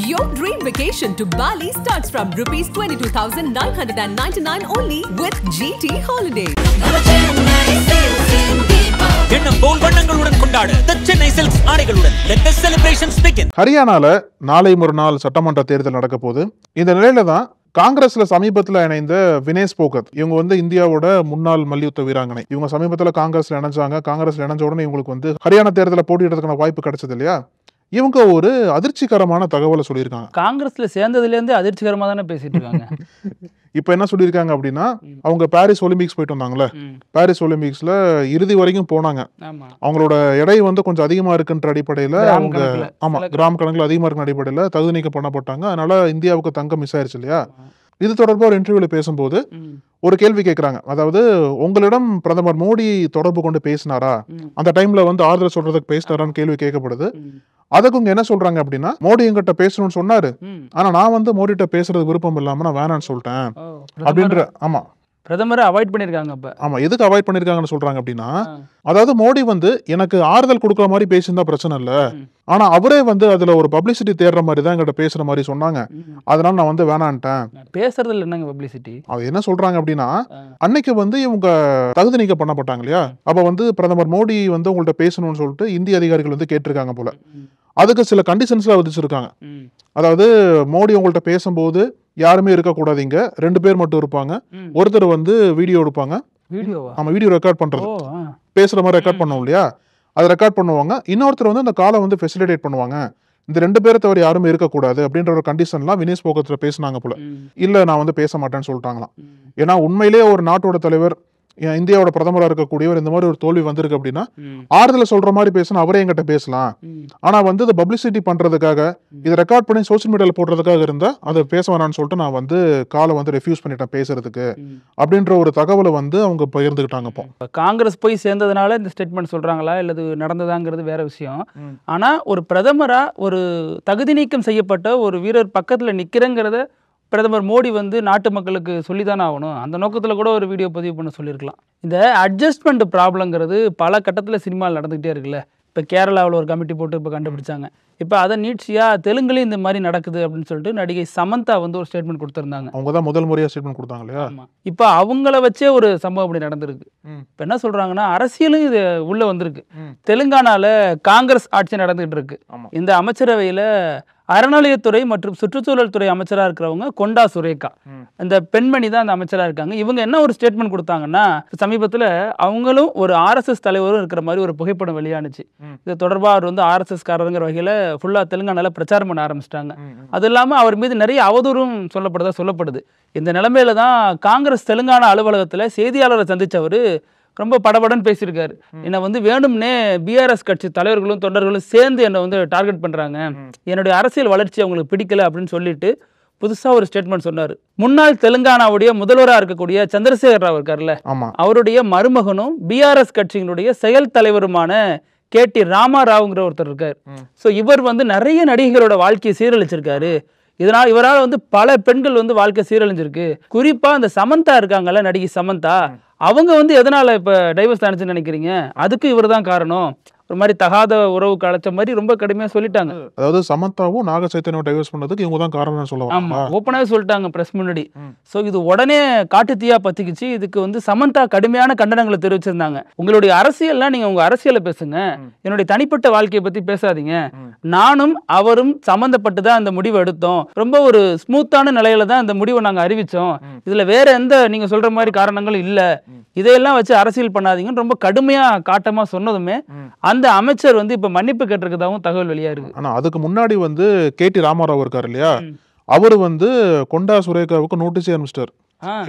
Your dream vacation to Bali starts from rupees 22,999 only with GT Holidays. எண்ணம் போல் வண்ணங்களுடன் கொண்டாட The Chennai Silks ஆடைகளுடன் let the celebrations begin. ஹரியானால நாளை மறுநாள் சட்டமன்ற தேர்தல் நடக்க போகுது. இந்த நிலையில தான் காங்கிரஸ்ல சமீபத்தில் இணைந்த வினேஷ் போகத் இவங்க இந்தியாவோட முன்னாள் மல்யுத்த வீராங்கனை. இவங்க சமீபத்தில் காங்கிரஸ்ல இணைஞ்சாங்க. காங்கிரஸ்ல இணைஞ்ச உடனே இவங்களுக்கு ஹரியானா தேர்தலில் போட்டியிடறதுக்கான வாய்ப்பு கிடைச்சது இல்லையா? இவங்க ஒரு அதிர்ச்சிகரமான தகவலை சொல்லியிருக்காங்க. காங்கிரஸ்ல சேர்ந்ததுலேருந்து அதிர்ச்சிகரமா தானே பேசிட்டு இருக்காங்க. இப்போ என்ன சொல்லியிருக்காங்க அப்படின்னா, அவங்க பாரிஸ் ஒலிம்பிக்ஸ் போயிட்டு வந்தாங்களே, பாரிஸ் ஒலிம்பிக்ஸ்ல இறுதி வரைக்கும் போனாங்க. அவங்களோட எடை கொஞ்சம் அதிகமா இருக்குன்ற அடிப்படையில அவங்க கிராம் கணக்குல அதிகமா இருக்கிற அடிப்படையில தகுதி நீக்கம் பண்ணப்பட்டாங்க. அதனால இந்தியாவுக்கு தங்கம் மிஸ் ஆயிருச்சு இல்லையா? இது தொடர்பாக ஒரு இன்டர்வியூல பேசும்போது ஒரு கேள்வி கேட்கிறாங்க. அதாவது, உங்களிடம் பிரதமர் மோடி தொடர்பு கொண்டு பேசினாரா, அந்த டைம்ல ஆறுதல் சொல்றதுக்கு பேசினாரான்னு கேள்வி கேட்கப்படுது. அதுக்கு இங்க என்ன சொல்றாங்க அப்படின்னா, மோடி எங்கிட்ட பேசணும்னு சொன்னாரு, ஆனா நான் மோடிட்ட பேசுறது விருப்பம் இல்லாம நான் வேணான்னு சொல்லிட்டேன் அப்படின்ற. ஆமா, பிரதமரை அவாய்ட் பண்ணிருக்காங்க. அப்ப ஆமா, எதுக்கு அவாய்ட் பண்ணிருக்காங்கன்னு சொல்றாங்க அப்படின்னா, அதாவது மோடி எனக்கு ஆறுதல் கொடுக்குற மாதிரி பேசியிருந்தா பிரச்சனை இல்ல, ஆனா அவரே அதுல ஒரு பப்ளிசிட்டி தேடுற மாதிரி தான் எங்கிட்ட பேசுற மாதிரி சொன்னாங்க, அதனால நான் வேணான்ட்டேன். பேசுறதுல என்னங்க பப்ளிசிட்டி? அவ என்ன சொல்றாங்க அப்படின்னா, அன்னைக்கு இவங்க தகுதி நீக்கம் பண்ணப்பட்டாங்க இல்லையா, அப்ப பிரதமர் மோடி உங்கள்ட்ட பேசணும்னு சொல்லிட்டு இந்திய அதிகாரிகள் கேட்டிருக்காங்க போல. அதுக்கு சில கண்டிஷன்ஸ்லாம் விதிச்சிருக்காங்க. அதாவது, மோடி உங்கள்ட்ட பேசும்போது யாருமே இருக்கக்கூடாது, இங்க 2 பேர் மட்டும் இருப்பாங்க, ஒருத்தர் வீடியோ எடுப்பாங்க, ஆமா வீடியோ ரெக்கார்ட் பண்றது, பேசுற மாதிரி ரெக்கார்ட் பண்ணுவோம் இல்லையா, அதை ரெக்கார்ட் பண்ணுவாங்க, இன்னொருத்தர் அந்த காலை ஃபெசிலிட்டேட் பண்ணுவாங்க, இந்த 2 பேரை தவிர யாருமே இருக்கக்கூடாது அப்படின்ற ஒரு கண்டிஷன்லாம் வினேஷ் போகத்துல பேசினாங்க போல. இல்ல நான் பேச மாட்டேன்னு சொல்லிட்டாங்களாம். ஏன்னா உண்மையிலேயே ஒரு நாட்டோட தலைவர், இந்தியாவோட பிரதமரா இருக்கக்கூடியவர் இந்த மாதிரி ஒரு தோல்வி வந்திருக்கு அப்படின்னா ஆறுதல சொல்ற மாதிரி பேசினா அவரே என்கிட்ட பேசலாம், ஆனா இதை பப்ளிசிட்டி பண்றதுக்காக இதை ரெக்கார்ட் பண்ணி சோசியல் மீடியால போடுறதுக்காக இருந்தா அதை பேச வேணாம்னு சொல்லிட்டு நான் காலை ரெஃப்யூஸ் பண்ணிட்டேன் பேசுறதுக்கு அப்படின்ற ஒரு தகவலை அவங்க பகிர்ந்துக்கிட்டாங்க. இப்போ காங்கிரஸ் போய் சேர்ந்ததுனால இந்த ஸ்டேட்மெண்ட் சொல்றாங்களா இல்லது நடந்ததாங்கிறது வேற விஷயம். ஆனா ஒரு பிரதமரா ஒரு தகுதி நீக்கம் செய்யப்பட்ட ஒரு வீரர் பக்கத்துல நிக்கிறங்கிறத பிரதமர் மோடி நாட்டு மக்களுக்கு சொல்லித்தானே ஆகணும். அந்த நோக்கத்தில் கூட ஒரு வீடியோ பதிவு பண்ண சொல்லியிருக்கலாம். இந்த அட்ஜஸ்ட்மெண்ட் ப்ராப்ளங்கிறது பல கட்டத்தில் சினிமாவில் நடந்துகிட்டே இருக்குல்ல. இப்போ கேரளாவில் ஒரு கமிட்டி போட்டு இப்போ கண்டுபிடிச்சாங்க. இப்போ அதை நீட்சியாக தெலுங்குலேயும் இந்த மாதிரி நடக்குது அப்படின்னு சொல்லிட்டு நடிகை சமந்தா ஒரு ஸ்டேட்மெண்ட் கொடுத்துருந்தாங்க. அவங்க தான் முதல் முறையாக ஸ்டேட்மெண்ட் கொடுத்தாங்க இல்லையா? இப்போ அவங்கள வச்சே ஒரு சம்பவம் அப்படி நடந்திருக்கு. இப்போ என்ன சொல்கிறாங்கன்னா, அரசியலும் இது உள்ளே வந்திருக்கு. தெலுங்கானாவில் காங்கிரஸ் ஆட்சி நடந்துகிட்டு இருக்கு. இந்த அமைச்சரவையில் அறநிலையத்துறை மற்றும் சுற்றுச்சூழல் துறை அமைச்சராக இருக்கிறவங்க கொண்டா சுரேகா, இந்த பெண்மணி தான் அந்த அமைச்சராக இருக்காங்க. இவங்க என்ன ஒரு ஸ்டேட்மெண்ட் கொடுத்தாங்கன்னா, சமீபத்தில் அவங்களும் ஒரு RSS தலைவரும் இருக்கிற மாதிரி ஒரு புகைப்படம் வெளியானுச்சு. இது தொடர்பாக அவர் RSS காரங்கிற வகையில் ஃபுல்லாக தெலுங்கானால பிரச்சாரம் பண்ண ஆரம்பிச்சிட்டாங்க. அது இல்லாமல் அவர் மீது நிறைய அவதூறும் சொல்லப்படுது. இந்த நிலைமையில தான் காங்கிரஸ் தெலுங்கானா அலுவலகத்தில் செய்தியாளரை சந்திச்சவர் ரொம்ப படபடன்னு பேசியிருக்காரு. என்னை வேணும்னே BRS கட்சி தலைவர்களும் தொண்டர்களும் சேர்ந்து என்னை டார்கெட் பண்றாங்க, என்னுடைய அரசியல் வளர்ச்சி அவங்களுக்கு பிடிக்கல அப்படின்னு சொல்லிட்டு புதுசா ஒரு ஸ்டேட்மெண்ட் சொன்னார். முன்னாள் தெலுங்கானாவுடைய முதல்வராக இருக்கக்கூடிய சந்திரசேகர் ராவ் இருக்காருல்ல, அவருடைய மருமகனும் BRS கட்சியினுடைய செயல் தலைவருமான KT ராமாராவுங்கிற ஒருத்தர் இருக்காரு. ஸோ இவர் நிறைய நடிகைகளோட வாழ்க்கையை சீரழிச்சிருக்காரு. இதனால் இவரால் பல பெண்கள் வாழ்க்கை சீரழிஞ்சிருக்கு. குறிப்பா இந்த சமந்தா இருக்காங்கல்ல, நடிகை சமந்தா, அவங்க எதனால இப்ப டைவர்ஸ் ஆனிச்சுன்னு நினைக்கிறீங்க? அதுக்கு இவர் தான் காரணம், ஒரு மாதிரி தகாத உறவுக்கு அழைச்ச மாதிரி ரொம்ப கடுமையா சொல்லிட்டாங்க. அதாவது சமந்தாவும் நாக சைத்தன்யாவும் டைவர்ஸ் பண்ணதுக்கு இவங்க தான் காரணம்னு சொல்லுவாங்க. ஆமா, ஓப்பனாவே சொல்லிட்டாங்க பிரஸ் முன்னாடி. ஸோ இது உடனே காட்டு தீயா பத்திக்கிச்சு. இதுக்கு சமந்தா கடுமையான கண்டனங்களை தெரிவிச்சிருந்தாங்க. உங்களுடைய அரசியல்னா நீங்க உங்க அரசியலை பேசுங்க, என்னுடைய தனிப்பட்ட வாழ்க்கையை பத்தி பேசாதீங்க. நானும் அவரும் சம்பந்தப்பட்டு தான் அந்த முடிவை எடுத்தோம், ரொம்ப ஒரு ஸ்மூத்தான நிலையில தான் அந்த முடிவை நாங்க அறிவிச்சோம், இதுல வேற எந்த நீங்க சொல்ற மாதிரி காரணங்களும் இல்ல, இதையெல்லாம் வச்சு அரசியல் பண்ணாதீங்கன்னு ரொம்ப கடுமையா காட்டமா சொன்னதுமே அந்த அமைச்சர் இப்ப மன்னிப்பு கேட்டிருக்கதாகவும் தகவல் வெளியா இருக்கு. ஆனா அதுக்கு முன்னாடி KT ராமாராவ் இருக்காரு இல்லையா, அவரு கொண்டா சுரேகாவுக்கு நோட்டீஸே அனுப்பிச்சிட்டார்.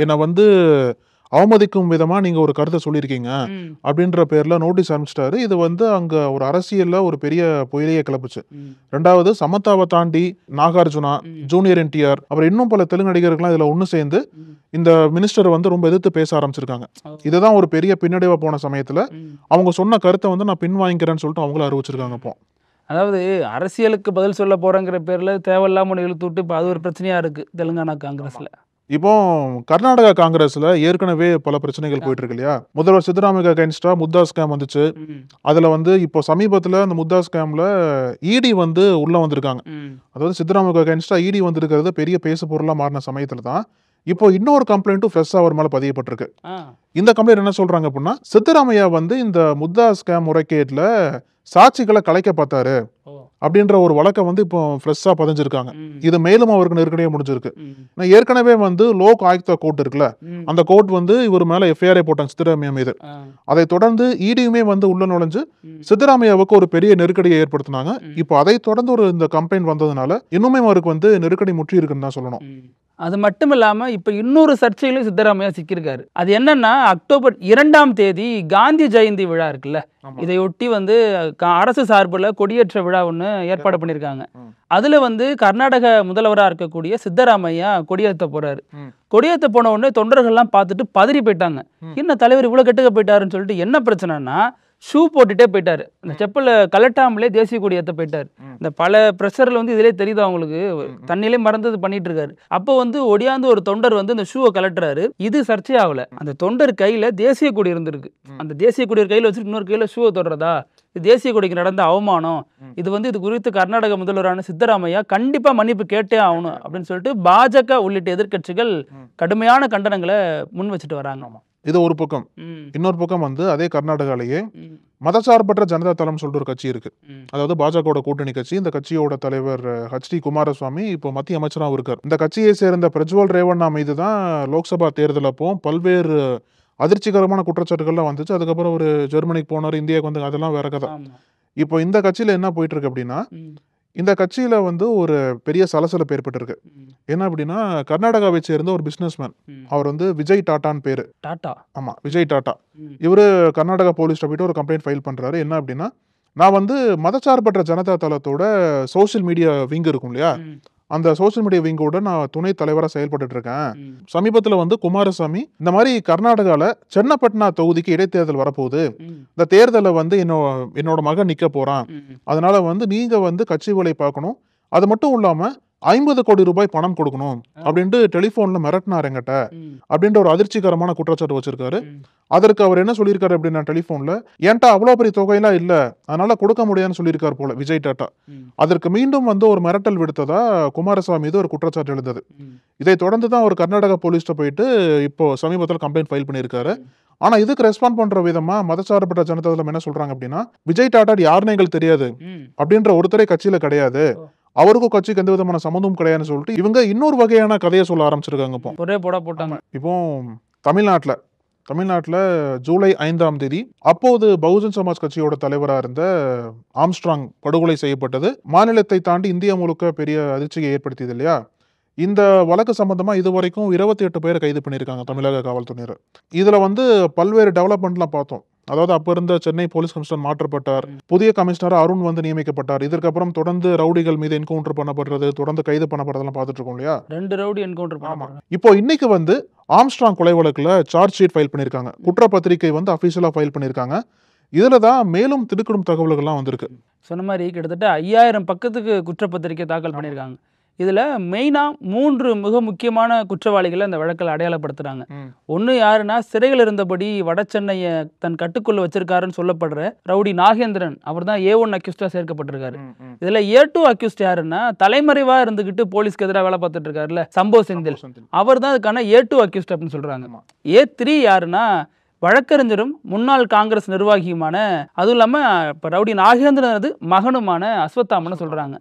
என்ன அவமதிக்கும் விதமா நீங்க ஒரு கருத்தை சொல்லியிருக்கீங்க அப்படின்ற பேர்ல நோட்டீஸ் அனுப்பிச்சிட்டாரு. இது அங்க ஒரு அரசியல்ல ஒரு பெரிய புயலையே கிளப்புச்சு. ரெண்டாவது, சமந்தாவை தாண்டி நாகார்ஜுனா, ஜூனியர் NTR, அப்புறம் இன்னும் பல தெலுங்கு நடிகர்கள்லாம் இதுல ஒண்ணு சேர்ந்து இந்த மினிஸ்டர் ரொம்ப எதிர்த்து பேச ஆரம்பிச்சிருக்காங்க. இதுதான் ஒரு பெரிய பின்னடைவா போன சமயத்துல அவங்க சொன்ன கருத்தை நான் பின் வாங்கிக்கிறேன்னு சொல்லிட்டு அவங்களும் அறிவிச்சிருக்காங்க. இப்போ அதாவது அரசியலுக்கு பதில் சொல்ல போறங்கிற பேர்ல தேவையில்லாம இழுத்து விட்டு இப்போ அது ஒரு பிரச்சனையா இருக்கு தெலுங்கானா காங்கிரஸ்ல. இப்போ கர்நாடகா காங்கிரஸ்ல ஏற்கனவே பல பிரச்சனைகள் போயிட்டு இருக்கு இல்லையா? முதல்வர் சித்தராமையா அகைன்ஸ்டா முத்தா ஸ்கேம் வந்துச்சு. அதுல வந்து இப்போ சமீபத்துல அந்த முத்தா ஸ்கேம்ல இடி வந்து உள்ள வந்திருக்காங்க. அதாவது சித்தராமையா அகைன்ஸ்டா இடி வந்திருக்கிறது பெரிய பேசு பொருளா மாறின சமயத்துல தான் இப்போ இன்னொரு கம்ப்ளைண்ட்டும் ஃப்ரெஷ்ஷா அவர் மேல பதியப்பட்டிருக்கு. இந்த கம்ப்ளைண்ட் என்ன சொல்றாங்க அப்படின்னா, சித்தராமையா வந்து இந்த முத்தா ஸ்கேம் முறைகேட்ல சாட்சிகளை கலைக்க பார்த்தாரு அப்படின்ற ஒரு வழக்கை வந்து இப்போ ஃப்ரெஷ்ஷா பதிஞ்சிருக்காங்க. இது மேலும் அவருக்கு நெருக்கடியா முடிஞ்சிருக்கு. ஏற்கனவே வந்து லோக் ஆயுக்தா கோர்ட் இருக்குல்ல, அந்த கோர்ட் வந்து இவர் மேல எஃப்ஐஆர் போட்டாங்க சித்தராமையா மீது. அதை தொடர்ந்து இடியுமே வந்து உள்ள நுழைஞ்சு சித்தராமையாவுக்கு ஒரு பெரிய நெருக்கடியை ஏற்படுத்தினாங்க. இப்போ அதை தொடர்ந்து ஒரு இந்த கம்ப்ளைண்ட் வந்ததுனால இன்னுமே அவருக்கு வந்து நெருக்கடி முற்றி இருக்குன்னு தான் சொல்லணும். அது மட்டும் இல்லாமல் இப்போ இன்னொரு சர்ச்சையிலும் சித்தராமையா சிக்கியிருக்காரு. அது என்னன்னா, அக்டோபர் 2ஆம் தேதி காந்தி ஜெயந்தி விழா இருக்குல்ல, இதையொட்டி வந்து அரசு சார்பில் கொடியேற்ற விழா ஒன்று ஏற்பாடு பண்ணியிருக்காங்க. அதில் வந்து கர்நாடக முதல்வராக இருக்கக்கூடிய சித்தராமையா கொடியேற்ற போறாரு. கொடியேற்ற போன உடனே தொண்டர்கள்லாம் பார்த்துட்டு பதறி போயிட்டாங்க. என்ன தலைவர் இவ்வளோ கெட்டுக்க போயிட்டாருன்னு சொல்லிட்டு என்ன பிரச்சனைனா, ஷூ போட்டுட்டே போயிட்டாரு. இந்த செப்பலை கலட்டாமலே தேசிய கொடி ஏற்ற போயிட்டாரு. இந்த பல ப்ரெஷரில் வந்து இதிலே தெரியுது அவங்களுக்கு, தண்ணியிலே மறந்தது பண்ணிட்டு இருக்காரு. அப்போ வந்து ஒடியாந்து ஒரு தொண்டர் வந்து இந்த ஷூவை கலட்டுறாரு. இது சர்ச்சை ஆகல. அந்த தொண்டர் கையில் தேசிய கொடி இருந்திருக்கு. அந்த தேசிய கொடி கையில் வச்சுட்டு இன்னொரு கையில் ஷூவை தொடுறதா, இது தேசிய கொடிக்கு நடந்த அவமானம். இது வந்து இது குறித்து கர்நாடக முதல்வரான சித்தராமையா கண்டிப்பாக மன்னிப்பு கேட்டே ஆகணும் அப்படின்னு சொல்லிட்டு பாஜக உள்ளிட்ட எதிர்க்கட்சிகள் கடுமையான கண்டனங்களை முன் வச்சுட்டு வராங்க. இது ஒரு பக்கம். இன்னொரு பக்கம் வந்து அதே கர்நாடகாலேயே மதசார்பற்ற ஜனதா தளம் சொல்லிட்டு ஒரு கட்சி இருக்கு. அதாவது பாஜகவோட கூட்டணி கட்சி. இந்த கட்சியோட தலைவர் ஹெச்டி குமாரசுவாமி இப்போ மத்திய அமைச்சராகவும் இருக்கார். இந்த கட்சியை சேர்ந்த பிரஜ்வல் ரேவண்ணா மீது தான் லோக்சபா தேர்தல் அப்போ பல்வேறு அதிர்ச்சிகரமான குற்றச்சாட்டுகள்லாம் வந்துச்சு. அதுக்கப்புறம் ஒரு ஜெர்மனிக்கு போனார், இந்தியாவுக்கு வந்து, அதெல்லாம் வேற கதை. இப்போ இந்த கட்சியில என்ன போயிட்டு இருக்கு அப்படின்னா, இந்த கட்சியில வந்து ஒரு பெரிய சலசலப்பு ஏற்பட்டிருக்கு. என்ன அப்படின்னா, கர்நாடகாவை சேர்ந்த ஒரு பிசினஸ்மேன், அவர் வந்து விஜய் டாட்டான்னு பேரு. டாட்டா? ஆமா, விஜய் டாட்டா. இவரு கர்நாடகா போலீஸ்ல போயிட்டு ஒரு கம்ப்ளைண்ட் ஃபைல் பண்றாரு. என்ன அப்படின்னா, நான் வந்து மதச்சார்பற்ற ஜனதா தளத்தோட சோசியல் மீடியா விங் இருக்கும் இல்லையா, அந்த சோசியல் மீடியா விங்கோட நான் துணை தலைவராக செயல்பட்டு இருக்கேன். சமீபத்தில் வந்து குமாரசாமி இந்த மாதிரி கர்நாடகாவில் சென்னப்பட்னா தொகுதிக்கு இடைத்தேர்தல் வரப்போகுது, இந்த தேர்தலை வந்து என்னோட மகன் நிற்க போறான், அதனால வந்து நீங்க வந்து கட்சி வேலை பார்க்கணும், அது மட்டும் இல்லாம 50 கோடி ரூபாய் பணம் கொடுக்கணும் அப்படின்ட்டு டெலிஃபோன்ல மிரட்டினார் என்கிட்ட அப்படின்ற ஒரு அதிர்ச்சிகரமான குற்றச்சாட்டு வச்சிருக்காரு. அதற்கு அவர் என்ன சொல்லியிருக்காரு அப்படின்னா, டெலிஃபோன்ல என்கிட்ட அவ்வளோ பெரிய தொகையெல்லாம் இல்லை, அதனால கொடுக்க முடியாதுன்னு சொல்லியிருக்காரு போல விஜய் டாட்டா. அதற்கு மீண்டும் வந்து ஒரு மிரட்டல் விடுத்ததா குமாரசாமி மீது ஒரு குற்றச்சாட்டு எழுந்தது. இதை தொடர்ந்து தான் அவர் கர்நாடகா போலீஸ்ல போயிட்டு இப்போ சமீபத்தில் கம்ப்ளைண்ட் ஃபைல் பண்ணியிருக்காரு. ஆனா இதுக்கு ரெஸ்பாண்ட் பண்ற விதமா மதசார்பற்ற ஜனதா தளம் என்ன சொல்றாங்க அப்படின்னா, விஜய் டாட்டா யாருன்னு எங்களுக்கு தெரியாது அப்படின்ற ஒருத்தரே கட்சியில கிடையாது, அவருக்கும் கட்சிக்கு எந்த விதமான சம்மந்தமும் கிடையாதுன்னு சொல்லிட்டு இவங்க இன்னொரு வகையான கதையை சொல்ல ஆரம்பிச்சிருக்காங்க. இப்போ தமிழ்நாட்டில் ஜூலை 5ஆம் தேதி அப்போது பகுஜன் சமாஜ் கட்சியோட தலைவராக இருந்த ஆம்ஸ்ட்ராங் படுகொலை செய்யப்பட்டது மாநிலத்தை தாண்டி இந்தியா முழுக்க பெரிய அதிர்ச்சியை ஏற்படுத்தியது இல்லையா. இந்த வழக்கு சம்பந்தமா இதுவரைக்கும் 28 பேரை கைது பண்ணியிருக்காங்க தமிழக காவல்துறையினர். இதுல வந்து பல்வேறு டெவலப்மெண்ட்லாம் பார்த்தோம். அதாவது அப்ப இருந்த சென்னை போலீஸ் கமிஷனர் மாற்றப்பட்டார், புதிய கமிஷனர் அருண் வந்து நியமிக்கப்பட்டார். இதற்கப்புறம் தொடர்ந்து ரவுடிகள் மீது என்கவுண்டர் பண்ணப்படுறது, தொடர்ந்து கைது பண்ணப்படுறதெல்லாம் பார்த்துட்டு இருக்கோம் இல்லையா. 2 ரவுடி என்கவுண்டர் பண்ணாங்க. இப்போ இன்னைக்கு வந்து ஆம்ஸ்ட்ராங் கொலை வழக்குல சார்ஜ் ஷீட் ஃபைல் பண்ணியிருக்காங்க, குற்றப்பத்திரிகை வந்து அபிஷியலா ஃபைல் பண்ணியிருக்காங்க. இதுல தான் மேலும் திடுக்கிடும் தகவல்கள்லாம் வந்திருக்கு. சொன்ன மாதிரி கிட்டத்தட்ட 5000 பக்கத்துக்கு குற்றப்பத்திரிகை தாக்கல் பண்ணியிருக்காங்க. இதில் மெயினாக 3 மிக முக்கியமான குற்றவாளிகளை அந்த வழக்கில் அடையாளப்படுத்துகிறாங்க. ஒன்று யாருன்னா, சிறையில் இருந்தபடி வட சென்னையை தன் கட்டுக்குள்ளே வச்சிருக்காருன்னு சொல்லப்படுற ரவுடி நாகேந்திரன், அவர் தான் A1 அக்யூஸ்டாக சேர்க்கப்பட்டிருக்காரு. இதில் A2 அக்யூஸ்ட் யாருன்னா, தலைமறைவாக இருந்துக்கிட்டு போலீஸ்க்கு எதிராக வேலை பார்த்துட்டு இருக்காருல்ல சம்போ செந்தில், அவர் தான் அதுக்கான A2 அக்யூஸ்ட் அப்படின்னு சொல்கிறாங்க. A3 யாருன்னா, வழக்கறிஞரும் முன்னாள் காங்கிரஸ் நிர்வாகியுமான, அதுவும் இல்லாமல் இப்போ ரவுடி நாகேந்திரனது மகனுமான அஸ்வத்தாமன்னு சொல்கிறாங்க.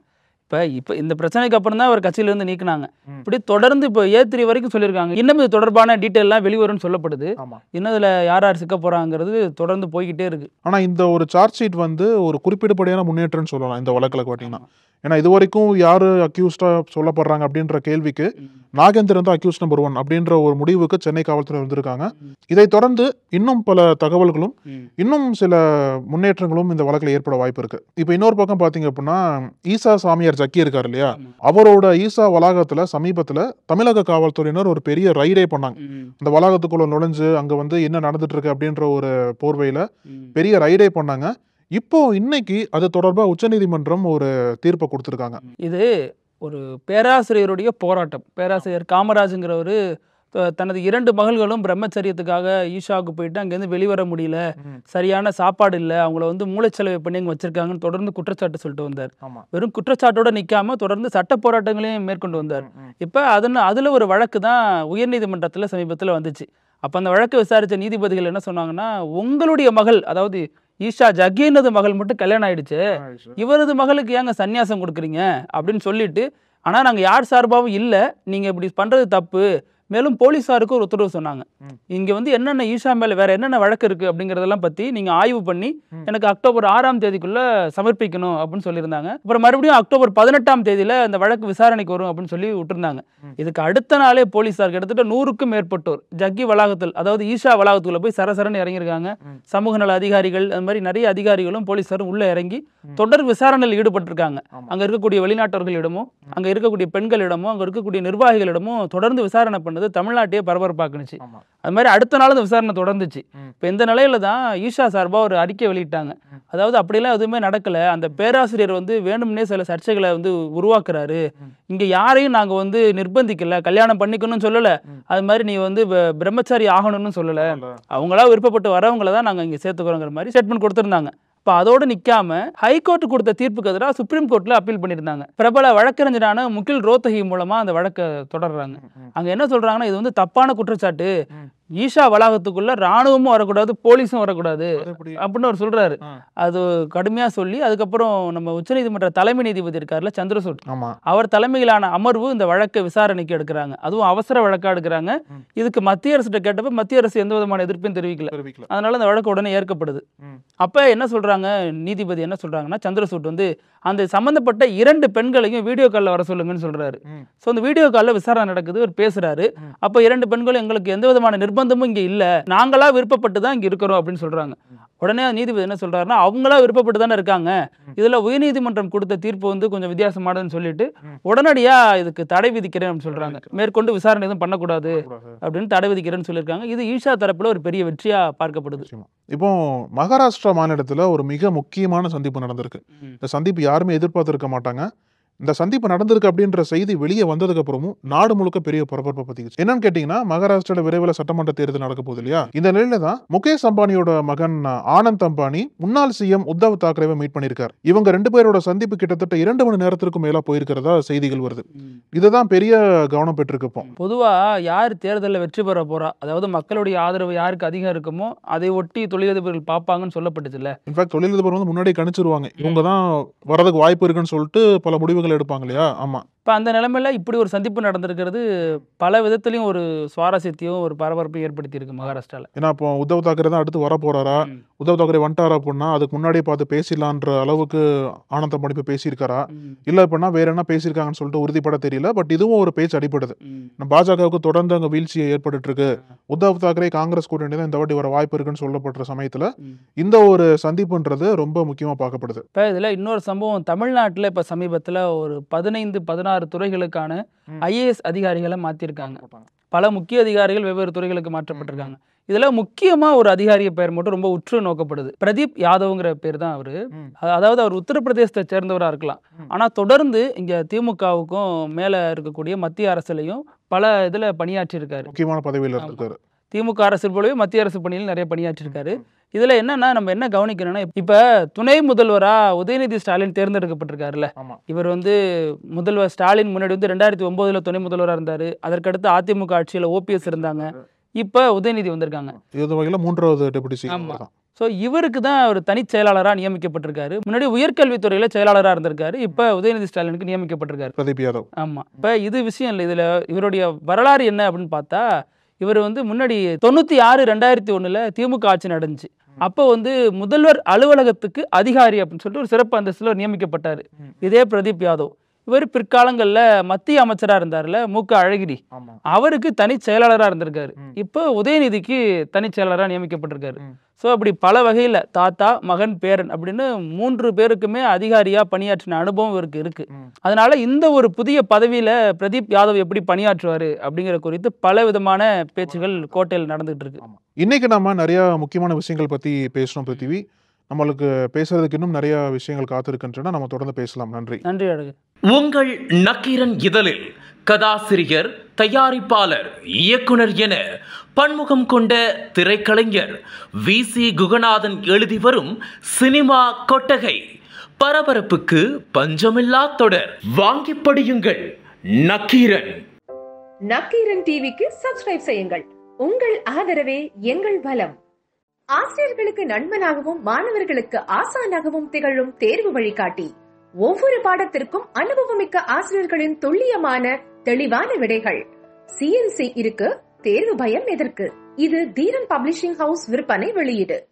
இப்போ இந்த பிரச்சனைக்கு அப்புறம் தான் அவர் கட்சியிலிருந்து நீக்கினாங்க. இப்படி தொடர்ந்து இப்போ A3 வரைக்கும் சொல்லியிருக்காங்க. இன்னும் இது தொடர்பான டீட்டெயிலாம் வெளிவரும்னு சொல்லப்படுது. இன்னும் இதில் யார் யார் சிக்க போறாங்கிறது தொடர்ந்து போய்கிட்டே இருக்கு. ஆனால் இந்த ஒரு சார்ஜ் ஷீட் வந்து ஒரு குறிப்பிடப்படியான முன்னேற்றம்னு சொல்லலாம் இந்த வழக்கில் பார்த்தீங்கன்னா. ஏன்னா இது வரைக்கும் யார் அக்யூஸ்டா சொல்லப்படுறாங்க அப்படின்ற கேள்விக்கு நாகேந்திரன் தான் அக்யூஸ் நம்பர் 1 அப்படின்ற ஒரு முடிவுக்கு சென்னை காவல்துறை வந்திருக்காங்க. இதை தொடர்ந்து இன்னும் பல தகவல்களும் இன்னும் சில முன்னேற்றங்களும் இந்த வழக்கில் ஏற்பட வாய்ப்பு இருக்கு. இப்போ இன்னொரு பக்கம் பார்த்தீங்க அப்படின்னா, ஈசா சாமியார் ஜக்கி இருக்காரு இல்லையா, அவரோட ஈசா வளாகத்துல சமீபத்துல தமிழக காவல்துறையினர் ஒரு பெரிய ரைடே பண்ணாங்க. இந்த வளாகத்துக்குள்ள நுழைஞ்சு அங்க வந்து என்ன நடந்துட்டு இருக்கு அப்படின்ற ஒரு போர்வையில பெரிய ரைடே பண்ணாங்க. இப்போ இன்னைக்கு அது தொடர்பா உச்சநீதிமன்றம் ஒரு தீர்ப்பை கொடுத்திருக்காங்க. இது ஒரு பேராசிரியருடைய போராட்டம். பேராசிரியர் காமராஜுங்கிறவர் தனது 2 மகள்களும் பிரம்மச்சரியத்துக்காக ஈஷாவுக்கு போயிட்டு அங்கேருந்து வெளிவர முடியல, சரியான சாப்பாடு இல்லை, அவங்கள வந்து மூளைச்சலவை பண்ணி அங்கே வச்சிருக்காங்கன்னு தொடர்ந்து குற்றச்சாட்டு சொல்லிட்டு வந்தார். வெறும் குற்றச்சாட்டோட நிற்காம தொடர்ந்து சட்ட போராட்டங்களையும் மேற்கொண்டு வந்தார். இப்போ அதில் ஒரு வழக்கு தான் உயர்நீதிமன்றத்தில் சமீபத்தில் வந்துச்சு. அப்போ அந்த வழக்கை விசாரித்த நீதிபதிகள் என்ன சொன்னாங்கன்னா, உங்களுடைய மகள், அதாவது ஈஷா ஜக்கீனது மகள் மட்டும் கல்யாணம் ஆயிடுச்சு, இவரது மகளுக்கு ஏங்க சன்னியாசம் கொடுக்குறீங்க அப்படின்னு சொல்லிட்டு, ஆனால் நாங்கள் யார் சார்பாகவும் இல்லை, நீங்கள் இப்படி பண்ணுறது தப்பு. மேலும் போலீஸாருக்கு ஒரு உத்தரவு சொன்னாங்க, இங்கே வந்து என்னென்ன ஈஷா மேலே வேற என்னென்ன வழக்கு இருக்குது அப்படிங்கிறதெல்லாம் பற்றி நீங்கள் ஆய்வு பண்ணி எனக்கு அக்டோபர் 6ஆம் தேதிக்குள்ளே சமர்ப்பிக்கணும் அப்படின்னு சொல்லியிருந்தாங்க. அப்புறம் மறுபடியும் அக்டோபர் 18ஆம் தேதியில் அந்த வழக்கு விசாரணைக்கு வரும் அப்படின்னு சொல்லி விட்டுருந்தாங்க. இதுக்கு அடுத்த நாளே போலீஸார் கிட்டத்தட்ட 100க்கும் மேற்பட்டோர் ஜக்கி வளாகத்தில், அதாவது ஈஷா வளாகத்துக்குள்ள போய் சரசரன்னு இறங்கியிருக்காங்க. சமூக நல அதிகாரிகள், அது மாதிரி நிறைய அதிகாரிகளும் போலீஸாரும் உள்ளே இறங்கி தொடர் விசாரணையில் ஈடுபட்டிருக்காங்க. அங்கே இருக்கக்கூடிய வெளிநாட்டவர்களிடமும் அங்கே இருக்கக்கூடிய பெண்களிடமும் அங்கே இருக்கக்கூடிய நிர்வாகிகளிடமும் தொடர்ந்து விசாரணை பண்ணது தமிழ்நாட்டையே பரபரப்பாக்குனுச்சு. அது மாதிரி அடுத்த நாள் அந்த விசாரணை தொடர்ந்துச்சு. இப்போ இந்த நிலையில தான் ஈஷா சார்பாக ஒரு அறிக்கை வெளியிட்டாங்க. அதாவது அப்படிலாம் எதுவுமே நடக்கலை, அந்த பேராசிரியர் வந்து வேணும்னே சில சர்ச்சைகளை வந்து உருவாக்குறாரு, இங்கே யாரையும் நாங்கள் வந்து நிர்பந்திக்கல, கல்யாணம் பண்ணிக்கணும்னு சொல்லலை, அது மாதிரி நீ வந்து பிரம்மச்சாரி ஆகணும்னு சொல்லலை, அவங்களா விருப்பப்பட்டு வரவங்களை தான் நாங்கள் இங்கே சேர்த்துக்கிறோங்கிற மாதிரி ஸ்டேட்மெண்ட் கொடுத்துருந்தாங்க. இப்போ அதோடு நிற்காம ஹைகோர்ட் கொடுத்த தீர்ப்புக்கு எதிராக சுப்ரீம் கோர்ட்டில் அப்பீல் பண்ணியிருந்தாங்க. பிரபல வழக்கறிஞரான முகில் ரோத்தகி மூலமாக அந்த வழக்கை தொடர்றாங்க. அங்கே என்ன சொல்கிறாங்கன்னா, இது வந்து தப்பான குற்றச்சாட்டு, ஈஷா வளாகத்துக்குள்ள ராணுவமும் வரக்கூடாது, போலீஸும் வரக்கூடாது அப்படின்னு அவர் சொல்றாரு. அது கடுமையா சொல்லி அதுக்கப்புறம் நம்ம உச்சநீதிமன்ற தலைமை நீதிபதி இருக்காருல்ல சந்திரசூட், அவர் தலைமையிலான அமர்வு இந்த வழக்கை விசாரணைக்கு எடுக்கிறாங்க. அதுவும் அவசர வழக்கா எடுக்கிறாங்க. இதுக்கு மத்திய அரசு கேட்டப்ப மத்திய அரசு எந்த விதமான எதிர்ப்பையும் தெரிவிக்கல. அதனால அந்த வழக்கு உடனே ஏற்கப்படுது. அப்ப என்ன சொல்றாங்க நீதிபதி, என்ன சொல்றாங்கன்னா, சந்திரசூட் வந்து அந்த சம்பந்தப்பட்ட 2 பெண்களையும் வீடியோ காலில் வர சொல்லுங்கன்னு சொல்றாரு. ஸோ அந்த வீடியோ காலில் விசாரணை நடக்குது, அவர் பேசுறாரு. அப்போ 2 பெண்களும் எங்களுக்கு எந்த விதமான நிர்பந்தமும் இங்கே இல்லை, நாங்களா விருப்பப்பட்டு தான் இங்கே இருக்கிறோம் அப்படின்னு சொல்றாங்க. உடனே நீதிபதி என்ன சொல்றாருன்னா, அவங்களா விருப்பப்பட்டு தானே இருக்காங்க, இதுல உயர்நீதிமன்றம் கொடுத்த தீர்ப்பு வந்து கொஞ்சம் வித்தியாசமானதுன்னு சொல்லிட்டு உடனடியா இதுக்கு தடை விதிக்கிறேன் அப்படின்னு சொல்றாங்க. மேற்கொண்டு விசாரணை எதுவும் பண்ணக்கூடாது அப்படின்னு தடை விதிக்கிறேன்னு சொல்லியிருக்காங்க. இது ஈஷா தரப்புல ஒரு பெரிய வெற்றியா பார்க்கப்படுது. இப்போ மகாராஷ்டிரா மாநிலத்துல ஒரு மிக முக்கியமான சந்திப்பு நடந்திருக்கு. இந்த சந்திப்பு யாருமே எதிர்பார்த்திருக்க மாட்டாங்க. இந்த சந்திப்பு நடந்திருக்கு அப்படின்ற செய்தி வெளியே வந்ததுக்கு அப்புறமும் நாடு முழுக்க பெரிய பரபரப்பை பத்திக்கிச்சு. என்னன்னு கேட்டீங்கன்னா, மகாராஷ்டிரால விரைவில் சட்டமன்ற தேர்தல் நடக்க போகுது இல்லையா? இந்த நிலையில தான் முகேஷ் அம்பானியோட மகன் ஆனந்த் அம்பானி முன்னாள் சிஎம் உத்தவ் தாக்கரேவை மீட் பண்ணியிருக்காரு. இவங்க 2 பேரோட சந்திப்பு கிட்டத்தட்ட 2 மணி நேரத்திற்கு மேல போயிருக்கிறதா செய்திகள் வருது. இதுதான் பெரிய கவனம் பெற்றிருக்கு. பொதுவா யார் தேர்தலில் வெற்றி பெற போறா, அதாவது மக்களுடைய ஆதரவு யாருக்கு அதிகம் இருக்குமோ அதை ஒட்டி தொழிலதிபர்கள் பார்ப்பாங்கன்னு சொல்லப்பட்டுச்சுல்ல. இன்ஃபேக்ட் தொழிலதிபர் வந்து முன்னாடி கணிச்சிருவாங்க, இவங்க தான் வரதுக்கு வாய்ப்பு இருக்குன்னு சொல்லிட்டு பல முடிவுகள் எடுப்பாங்க இல்லையா? ஆமா. இப்போ அந்த நிலைமையில இப்படி ஒரு சந்திப்பு நடந்திருக்கிறது பல விதத்திலையும் ஒரு சுவாரஸ்யத்தையும் ஒரு பரபரப்பையும் ஏற்படுத்தி இருக்கு மகாராஷ்டிரால. ஏன்னா இப்போ உத்தவ் தாக்கரே தான் அடுத்து வர போறாரா, உத்தவ் தாக்கரே வந்துட்டாரா அப்படின்னா அதுக்கு முன்னாடியே பார்த்து பேசிடலான்ற அளவுக்கு ஆனந்த் அம்பானி பேசியிருக்காரா, இல்லை அப்படின்னா வேற என்ன பேசியிருக்காங்கன்னு சொல்லிட்டு உறுதிப்பட தெரியல. பட் இதுவும் ஒரு பேச்சு அடிப்படுது. பாஜகவுக்கு தொடர்ந்து அங்கே வீழ்ச்சியை ஏற்பட்டு இருக்கு. உத்தவ் தாக்கரே காங்கிரஸ் கூட்டணி தான் இந்த வாட்டி வர வாய்ப்பு இருக்குன்னு சொல்லப்படுற சமயத்துல இந்த ஒரு சந்திப்புன்றது ரொம்ப முக்கியமா பார்க்கப்படுது. இப்போ இதுல இன்னொரு சம்பவம், தமிழ்நாட்டில் இப்போ சமீபத்தில் ஒரு 15-16 துறைகளுக்கான ஐஏஎஸ் அதிகாரிகளை மாற்றிருக்காங்க. பல முக்கிய அதிகாரிகள் வெவ்வேறு துறைகளுக்கு மாற்றப்பட்டிருக்காங்க. இதுல முக்கியமா ஒரு அதிகாரிய பெயர் மட்டும் ரொம்ப உற்று நோக்கப்படுது. பிரதீப் யாதவ்ங்கிற பேர் தான் அவரு. அதாவது அவர் உத்தரப்பிரதேசத்தை சேர்ந்தவராக இருக்கலாம், ஆனா தொடர்ந்து இங்க திமுகவுக்கும் மேல இருக்கக்கூடிய மத்திய அரசுலையும் பல இதுல பணியாற்றி இருக்காரு. முக்கியமான பதவியில் இருக்காரு. திமுக அரசு போலவே மத்திய அரசு பணியில் நிறைய பணியாற்றிருக்காரு. இதுல என்னன்னா, நம்ம என்ன கவனிக்கணும்னா, இப்ப துணை முதல்வரா உதயநிதி ஸ்டாலின் தேர்ந்தெடுக்கப்பட்டிருக்காருல்ல. இவர் வந்து முதல்வர் ஸ்டாலின் முன்னாடி வந்து 2009 துணை முதல்வராக இருந்தாரு. அதற்கடுத்து அதிமுக ஆட்சியில ஓபிஎஸ் இருந்தாங்க. இப்ப உதயநிதி வந்திருக்காங்க. இது வகையில 3வது டெபுட்டி சிஎம். ஸோ இவருக்கு தான் ஒரு தனி செயலாளராக நியமிக்கப்பட்டிருக்காரு. முன்னாடி உயர்கல்வித்துறையில செயலாளராக இருந்திருக்காரு. இப்போ உதயநிதி ஸ்டாலினுக்கு நியமிக்கப்பட்டிருக்காரு பிரதீப் யாதவ். ஆமா. இப்போ இது விஷயம் இல்லை, இதுல இவருடைய வரலாறு என்ன அப்படின்னு பார்த்தா, இவர் வந்து முன்னாடி 96-2001 திமுக ஆட்சி நடந்துச்சு. அப்போ வந்து முதல்வர் அலுவலகத்துக்கு அதிகாரி அப்படின்னு சொல்லிட்டு ஒரு சிறப்பு அந்தஸ்துல நியமிக்கப்பட்டாரு இதே பிரதீப் யாதவ். இவர் பிற்காலங்களில் மத்திய அமைச்சராக இருந்தார்ல மூக்க அழகிரி, அவருக்கு தனி செயலாளராக இருந்திருக்காரு. இப்போ உதயநிதிக்கு தனி செயலாளராக நியமிக்கப்பட்டிருக்காரு. ஸோ அப்படி பல வகையில் தாத்தா மகன் பேரன் அப்படின்னு 3 பேருக்குமே அதிகாரியாக பணியாற்றின அனுபவம் இவருக்கு இருக்கு. அதனால இந்த ஒரு புதிய பதவியில் பிரதீப் யாதவ் எப்படி பணியாற்றுவார் அப்படிங்கிற குறித்து பல விதமான பேச்சுகள் கோட்டையில் நடந்துகிட்டு இருக்கு. இன்னைக்கு நம்ம நிறைய முக்கியமான விஷயங்கள் பற்றி பேசணும் பிருத்திவி. நம்மளுக்கு பேசுறதுக்கு இன்னும் நிறைய விஷயங்கள் காத்திருக்கின்றன. நம்ம தொடர்ந்து பேசலாம். நன்றி. நன்றி அழகு. உங்கள் நக்கீரன் இதழில் கதாசிரியர், தயாரிப்பாளர், இயக்குனர் என பன்முகம் கொண்ட திரைக்கலைஞர் VC குகநாதன் எழுதி வரும் சினிமா கொட்டகை. பரபரப்புக்கு பஞ்சமில்லா தொடர். வாங்கி படியுங்கள். நக்கீரன். நக்கீரன் டிவிக்கு சப்ஸ்கிரைப் செய்யுங்கள். உங்கள் ஆதரவே எங்கள் பலம். ஆசிரியர்களுக்கு நண்பனாகவும் மாணவர்களுக்கு ஆசானாகவும் திகழும் தேர்வு வழிகாட்டி. ஒவ்வொரு பாடத்திற்கும் அனுபவமிக்க ஆசிரியர்களின் துல்லியமான தெளிவான விடைகள். CNC இருக்கு, தேர்வு பயம் எதற்கு? இது தீரன் பப்ளிஷிங் ஹவுஸ் விற்பனை வெளியீடு.